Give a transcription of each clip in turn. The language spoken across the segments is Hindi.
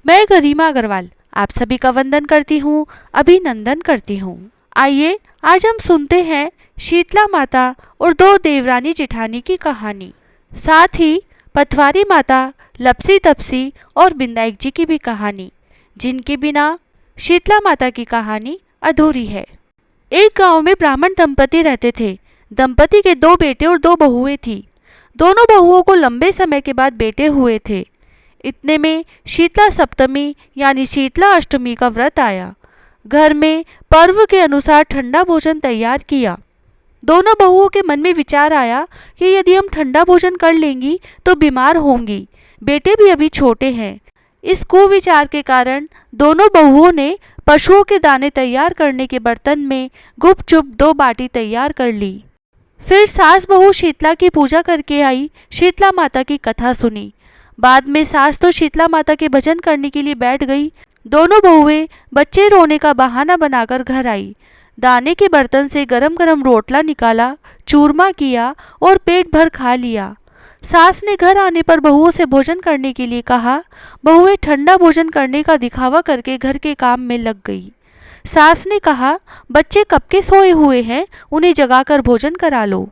मैं गरिमा अग्रवाल आप सभी का वंदन करती हूँ, अभिनंदन करती हूँ। आइए आज हम सुनते हैं शीतला माता और दो देवरानी जेठानी की कहानी, साथ ही पथवारी माता, लपसी तपसी और बिंदाई जी की भी कहानी, जिनके बिना शीतला माता की कहानी अधूरी है। एक गांव में ब्राह्मण दंपति रहते थे। दंपति के दो बेटे और दो बहुएं थी। दोनों बहुओं को लंबे समय के बाद बेटे हुए थे। इतने में शीतला सप्तमी यानी शीतला अष्टमी का व्रत आया। घर में पर्व के अनुसार ठंडा भोजन तैयार किया। दोनों बहुओं के मन में विचार आया कि यदि हम ठंडा भोजन कर लेंगी तो बीमार होंगी, बेटे भी अभी छोटे हैं। इस कुविचार के कारण दोनों बहुओं ने पशुओं के दाने तैयार करने के बर्तन में गुपचुप 2 बाटी तैयार कर ली। फिर सास बहू शीतला की पूजा करके आई, शीतला माता की कथा सुनी। बाद में सास तो शीतला माता के भजन करने के लिए बैठ गई। दोनों बहुएं बच्चे रोने का बहाना बनाकर घर आई। दाने के बर्तन से गरम गरम रोटला निकाला, चूरमा किया और पेट भर खा लिया। सास ने घर आने पर बहुओं से भोजन करने के लिए कहा। बहुएं ठंडा भोजन करने का दिखावा करके घर के काम में लग गई। सास ने कहा, बच्चे कब के सोए हुए हैं, उन्हें जगाकर भोजन करा लो।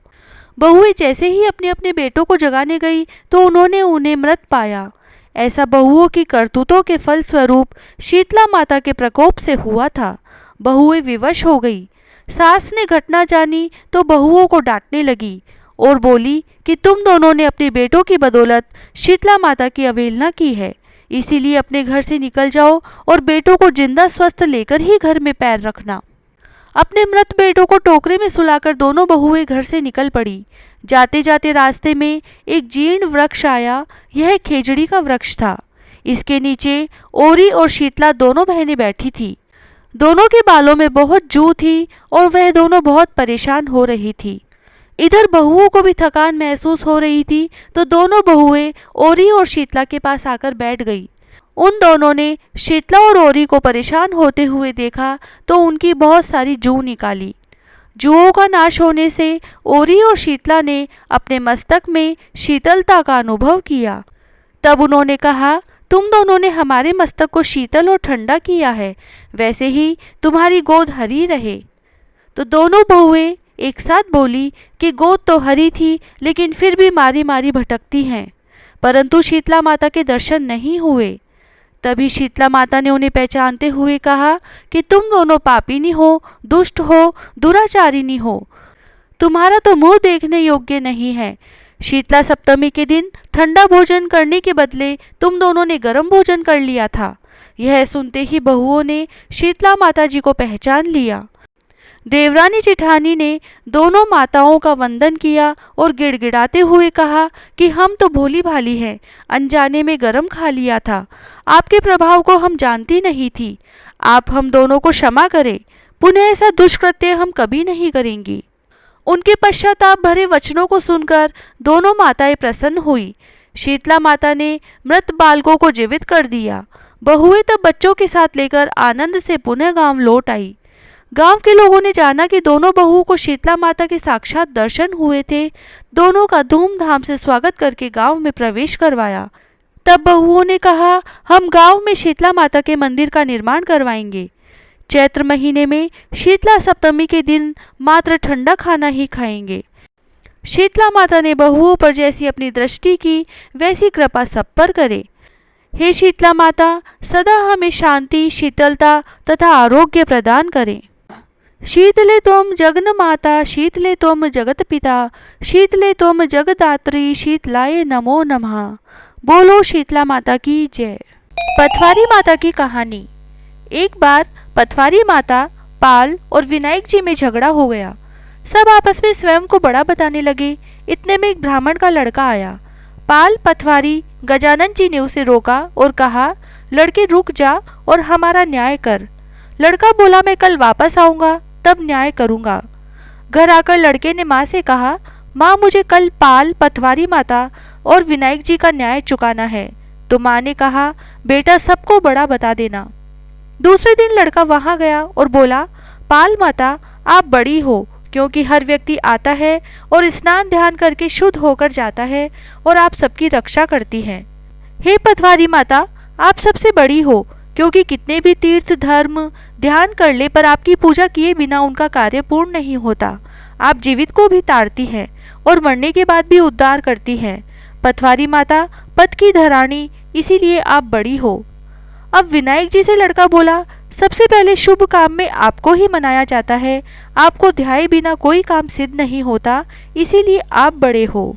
बहुएं जैसे ही अपने अपने बेटों को जगाने गई तो उन्होंने उन्हें मृत पाया। ऐसा बहुओं की करतूतों के फल स्वरूप शीतला माता के प्रकोप से हुआ था। बहुएं विवश हो गई। सास ने घटना जानी तो बहुओं को डांटने लगी और बोली कि तुम दोनों ने अपने बेटों की बदौलत शीतला माता की अवहेलना की है, इसीलिए अपने घर से निकल जाओ और बेटों को जिंदा स्वस्थ लेकर ही घर में पैर रखना। अपने मृत बेटों को टोकरे में सुलाकर दोनों बहुएं घर से निकल पड़ी। जाते जाते रास्ते में एक जीर्ण वृक्ष आया। यह खेजड़ी का वृक्ष था। इसके नीचे ओरी और शीतला दोनों बहनें बैठी थी। दोनों के बालों में बहुत जू थी और वह दोनों बहुत परेशान हो रही थी। इधर बहुओं को भी थकान महसूस हो रही थी, तो दोनों बहुएं ओरी और शीतला के पास आकर बैठ गई। उन दोनों ने शीतला और ओरी को परेशान होते हुए देखा तो उनकी बहुत सारी जू निकाली। जुओं का नाश होने से ओरी और शीतला ने अपने मस्तक में शीतलता का अनुभव किया। तब उन्होंने कहा, तुम दोनों ने हमारे मस्तक को शीतल और ठंडा किया है, वैसे ही तुम्हारी गोद हरी रहे। तो दोनों बहुएं एक साथ बोली कि गोद तो हरी थी, लेकिन फिर भी मारी मारी भटकती हैं, परंतु शीतला माता के दर्शन नहीं हुए। तभी शीतला माता ने उन्हें पहचानते हुए कहा कि तुम दोनों पापिनी हो, दुष्ट हो, दुराचारिणी हो। तुम्हारा तो मुंह देखने योग्य नहीं है। शीतला सप्तमी के दिन ठंडा भोजन करने के बदले तुम दोनों ने गर्म भोजन कर लिया था। यह सुनते ही बहुओं ने शीतला माता जी को पहचान लिया। देवरानी जेठानी ने दोनों माताओं का वंदन किया और गिड़गिड़ाते हुए कहा कि हम तो भोली भाली हैं, अनजाने में गरम खा लिया था। आपके प्रभाव को हम जानती नहीं थी। आप हम दोनों को क्षमा करें, पुनः ऐसा दुष्कृत्य हम कभी नहीं करेंगी। उनके पश्चाताप भरे वचनों को सुनकर दोनों माताएं प्रसन्न हुई। शीतला माता ने मृत बालकों को जीवित कर दिया। बहुएं तब बच्चों के साथ लेकर आनंद से पुनः गांव लौट आई। गांव के लोगों ने जाना कि दोनों बहुओं को शीतला माता के साक्षात दर्शन हुए थे। दोनों का धूमधाम से स्वागत करके गांव में प्रवेश करवाया। तब बहुओं ने कहा, हम गांव में शीतला माता के मंदिर का निर्माण करवाएंगे। चैत्र महीने में शीतला सप्तमी के दिन मात्र ठंडा खाना ही खाएंगे। शीतला माता ने बहुओं पर जैसी अपनी दृष्टि की, वैसी कृपा सब पर करे। हे शीतला माता, सदा हमें शांति, शीतलता तथा आरोग्य प्रदान करें। शीतले त्वं जगन माता, शीतले त्वं जगत पिता, शीतले त्वं जगदात्री, शीतलाय नमो नमः। बोलो शीतला माता की जय। पथवारी माता की कहानी। एक बार पथवारी माता, पाल और विनायक जी में झगड़ा हो गया। सब आपस में स्वयं को बड़ा बताने लगे। इतने में एक ब्राह्मण का लड़का आया। पाल, पथवारी, गजानन जी ने उसे रोका और कहा, लड़के रुक जा और हमारा न्याय कर। लड़का बोला, मैं कल वापस आऊंगा, तब न्याय करूंगा। घर आकर लड़के ने माँ से कहा, माँ मुझे कल पाल, पथवारी माता और विनायक जी का न्याय चुकाना है। तो माँ ने कहा, बेटा सबको बड़ा बता देना। दूसरे दिन लड़का वहां गया और बोला, पाल माता आप बड़ी हो, क्योंकि हर व्यक्ति आता है और स्नान ध्यान करके शुद्ध होकर जाता है और आप सबकी रक्षा करती हैं। हे पथवारी माता, आप सबसे बड़ी हो, क्योंकि कितने भी तीर्थ धर्म ध्यान कर ले पर आपकी पूजा किए बिना उनका कार्य पूर्ण नहीं होता। आप जीवित को भी तारती हैं और मरने के बाद भी उद्धार करती हैं। पथवारी माता पथ की धरानी, इसीलिए आप बड़ी हो। अब विनायक जी से लड़का बोला, सबसे पहले शुभ काम में आपको ही मनाया जाता है। आपको ध्याए बिना कोई काम सिद्ध नहीं होता, इसीलिए आप बड़े हो।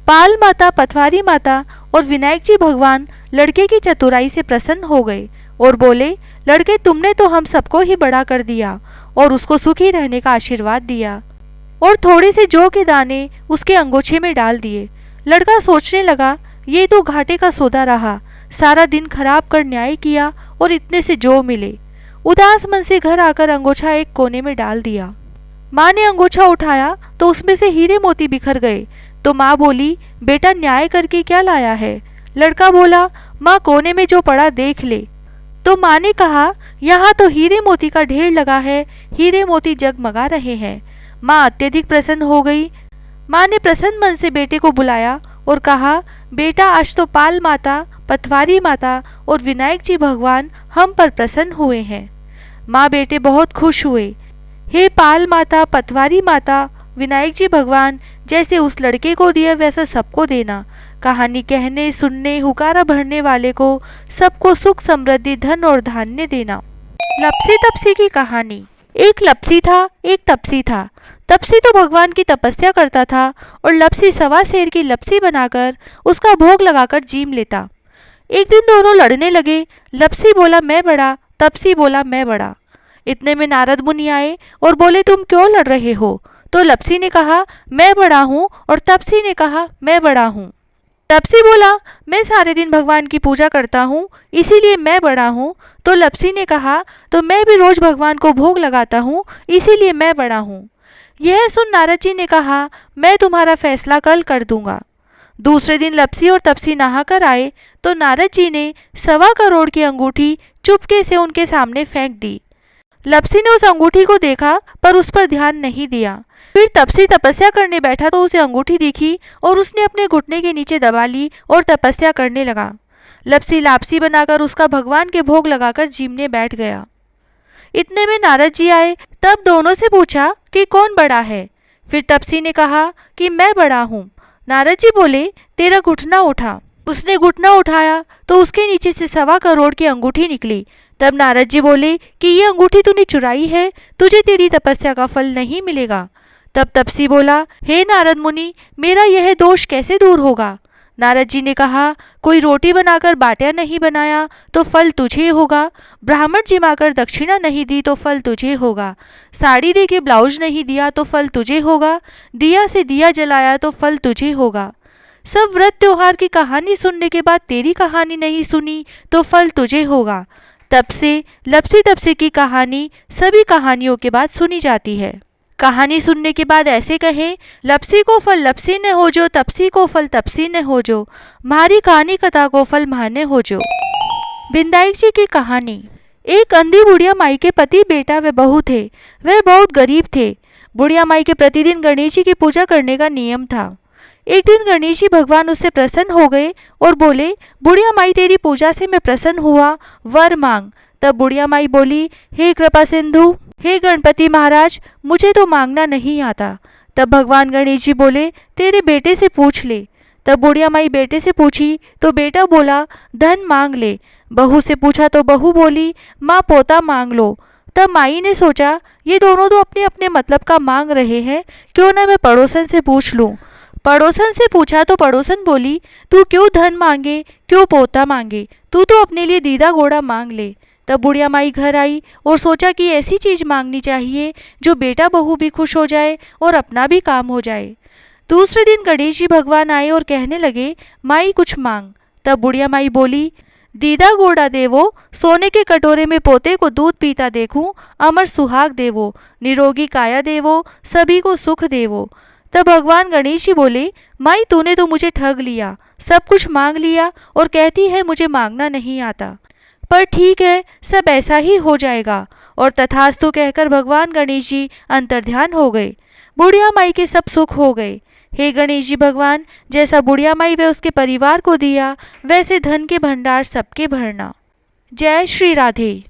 पाल माता, पथवारी माता और विनायक जी भगवान लड़के की चतुराई से प्रसन्न हो गए और बोले, लड़के तुमने तो हम सबको ही बड़ा कर दिया और उसको सुखी रहने का आशीर्वाद दिया। और थोड़े से जौ के दाने उसके अंगोछे में डाल दिए। लड़का सोचने लगा, ये तो घाटे का सौदा रहा। सारा दिन खराब कर न्याय किया और इतने से जौ मिले। उदास मन से घर आकर अंगोछा एक कोने में डाल दिया। माँ ने अंगोछा उठाया तो उसमें से हीरे मोती बिखर गए। तो माँ बोली, बेटा न्याय करके क्या लाया है? लड़का बोला, माँ कोने में जो पड़ा देख ले। तो माँ ने कहा, यहाँ तो हीरे मोती का ढेर लगा है, हीरे मोती जगमगा रहे हैं। माँ अत्यधिक प्रसन्न हो गई। माँ ने प्रसन्न मन से बेटे को बुलाया और कहा, बेटा आज तो पाल माता, पथवारी माता और विनायक जी भगवान हम पर प्रसन्न हुए हैं। माँ बेटे बहुत खुश हुए। हे पाल माता, पथवारी माता, विनायक जी भगवान, जैसे उस लड़के को दिया वैसा सबको देना। कहानी कहने, सुनने, हुकारा भरने वाले को सबको सुख, समृद्धि, धन और धान्य देना। लपसी तपसी की कहानी। एक लपसी था, एक तपसी था। तपसी तो भगवान की तपस्या करता था और लपसी सवा शेर की लपसी बनाकर उसका भोग लगाकर जीम लेता। एक दिन दोनों लड़ने लगे। लपसी बोला मैं बड़ा, तपसी बोला मैं बड़ा। इतने में नारद मुनि आए और बोले, तुम क्यों लड़ रहे हो? तो लपसी ने कहा, मैं बड़ा हूँ, और तपसी ने कहा, मैं बड़ा हूँ। तपसी बोला, मैं सारे दिन भगवान की पूजा करता हूँ, इसीलिए मैं बड़ा हूँ। तो लपसी ने कहा, तो मैं भी रोज भगवान को भोग लगाता हूँ, इसीलिए मैं बड़ा हूँ। यह सुन नारद जी ने कहा, मैं तुम्हारा फैसला कल कर दूंगा। दूसरे दिन लपसी और तपसी नहाकर आए तो नारद जी ने 1.25 करोड़ की अंगूठी चुपके से उनके सामने फेंक दी। लपसी ने उस अंगूठी को देखा पर उस पर ध्यान नहीं दिया। फिर तपसी तपस्या करने बैठा तो उसे अंगूठी दिखी और उसने अपने घुटने के नीचे दबा ली और तपस्या करने लगा। लपसी लापसी बनाकर उसका भगवान के भोग लगाकर जीमने बैठ गया। इतने में नारद जी आए। तब दोनों से पूछा कि कौन बड़ा है। फिर तपसी ने कहा कि मैं बड़ा हूँ। नारद जी बोले, तेरा घुटना उठा। उसने घुटना उठाया तो उसके नीचे से 1.25 करोड़ की अंगूठी निकली। तब नारद जी बोले कि ये अंगूठी तूने चुराई है, तुझे तेरी तपस्या का फल नहीं मिलेगा। तब तपसी बोला, हे नारद मुनि, मेरा यह दोष कैसे दूर होगा? नारद जी ने कहा, कोई रोटी बनाकर बाटियां नहीं बनाया तो फल तुझे होगा, ब्राह्मण जिमाकर दक्षिणा नहीं दी तो फल तुझे होगा, साड़ी दे के ब्लाउज नहीं दिया तो फल तुझे होगा, दिया से दिया जलाया तो फल तुझे होगा। सब व्रत त्योहार की कहानी सुनने के बाद तेरी कहानी नहीं सुनी तो फल तुझे होगा। तब से लपसी तपसी की कहानी सभी कहानियों के बाद सुनी जाती है। कहानी सुनने के बाद ऐसे कहें, लपसी को फल लपसी न हो जो, तपसी को फल तपसी न हो जो, म्हारी कहानी कथा को फल म्हाने हो जो। विनायक जी की कहानी। एक अंधी बुढ़िया माई के पति, बेटा व बहू थे। वह बहुत गरीब थे। बुढ़िया माई के प्रतिदिन गणेश जी की पूजा करने का नियम था। एक दिन गणेश जी भगवान उससे प्रसन्न हो गए और बोले, बुढ़िया माई तेरी पूजा से मैं प्रसन्न हुआ, वर मांग। तब बुढ़िया माई बोली, हे कृपा सिंधु, हे गणपति महाराज, मुझे तो मांगना नहीं आता। तब भगवान गणेश जी बोले, तेरे बेटे से पूछ ले। तब बुढ़िया माई बेटे से पूछी तो बेटा बोला, धन मांग ले। बहू से पूछा तो बहू बोली, माँ पोता मांग लो। तब माई ने सोचा, ये दोनों तो अपने अपने मतलब का मांग रहे हैं, क्यों ना मैं पड़ोसन से पूछ लूँ। पड़ोसन से पूछा तो पड़ोसन बोली, तू क्यों धन मांगे, क्यों पोता मांगे, तू तो अपने लिए दीदा घोड़ा मांग ले। तब बुढ़िया माई घर आई और सोचा कि ऐसी चीज मांगनी चाहिए जो बेटा बहू भी खुश हो जाए और अपना भी काम हो जाए। दूसरे दिन गणेश जी भगवान आए और कहने लगे, माई कुछ मांग। तब बुढ़िया माई बोली, दीदा घोड़ा देवो, सोने के कटोरे में पोते को दूध पीता देखूं, अमर सुहाग देवो, निरोगी काया देवो, सभी को सुख देवो। तब भगवान गणेश जी बोले, माई तूने तो मुझे ठग लिया, सब कुछ मांग लिया और कहती है मुझे मांगना नहीं आता। पर ठीक है, सब ऐसा ही हो जाएगा। और तथास्तु कहकर भगवान गणेश जी अंतर्ध्यान हो गए। बुढ़िया माई के सब सुख हो गए। हे गणेश जी भगवान, जैसा बुढ़िया माई व उसके परिवार को दिया, वैसे धन के भंडार सबके भरना। जय श्री राधे।